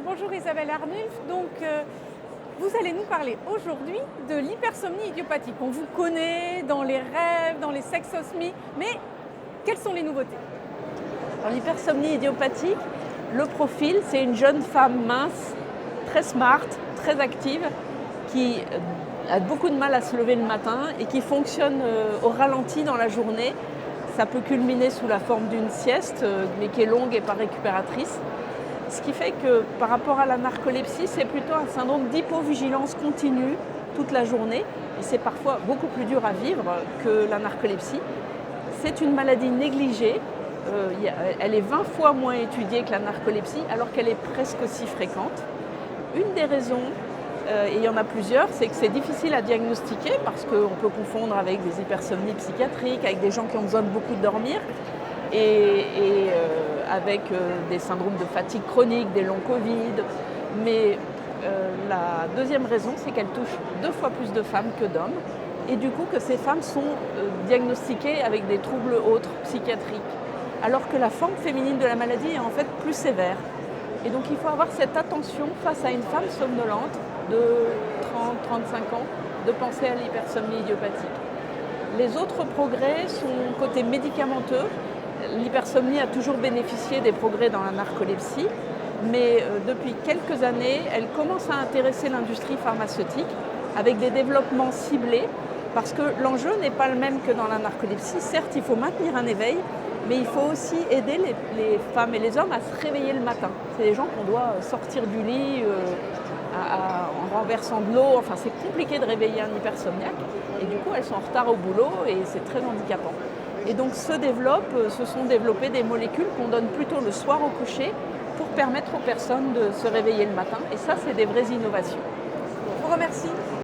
Bonjour Isabelle Arnulf, vous allez nous parler aujourd'hui de l'hypersomnie idiopathique. On vous connaît dans les rêves, dans les sexosmies, mais quelles sont les nouveautés? Alors, l'hypersomnie idiopathique, le profil, c'est une jeune femme mince, très smart, très active, qui a beaucoup de mal à se lever le matin et qui fonctionne au ralenti dans la journée. Ça peut culminer sous la forme d'une sieste, mais qui est longue et pas récupératrice. Ce qui fait que par rapport à la narcolepsie, c'est plutôt un syndrome d'hypovigilance continue toute la journée. Et c'est parfois beaucoup plus dur à vivre que la narcolepsie. C'est une maladie négligée. Elle est 20 fois moins étudiée que la narcolepsie, alors qu'elle est presque aussi fréquente. Une des raisons, et il y en a plusieurs, c'est que c'est difficile à diagnostiquer parce qu'on peut confondre avec des hypersomnies psychiatriques, avec des gens qui ont besoin de beaucoup dormir, et avec des syndromes de fatigue chronique, des longs Covid. Mais la deuxième raison, c'est qu'elle touche 2 fois plus de femmes que d'hommes, et du coup que ces femmes sont diagnostiquées avec des troubles autres psychiatriques, alors que la forme féminine de la maladie est en fait plus sévère. Et donc il faut avoir cette attention face à une femme somnolente de 30-35 ans, de penser à l'hypersomnie idiopathique. Les autres progrès sont côté médicamenteux. L'hypersomnie a toujours bénéficié des progrès dans la narcolepsie, mais depuis quelques années, elle commence à intéresser l'industrie pharmaceutique avec des développements ciblés, parce que l'enjeu n'est pas le même que dans la narcolepsie. Certes, il faut maintenir un éveil, mais il faut aussi aider les femmes et les hommes à se réveiller le matin. C'est des gens qu'on doit sortir du lit en renversant de l'eau. Enfin, c'est compliqué de réveiller un hypersomniaque. Et du coup, elles sont en retard au boulot et c'est très handicapant. Et donc se sont développées des molécules qu'on donne plutôt le soir au coucher pour permettre aux personnes de se réveiller le matin. Et ça, c'est des vraies innovations. Je vous remercie.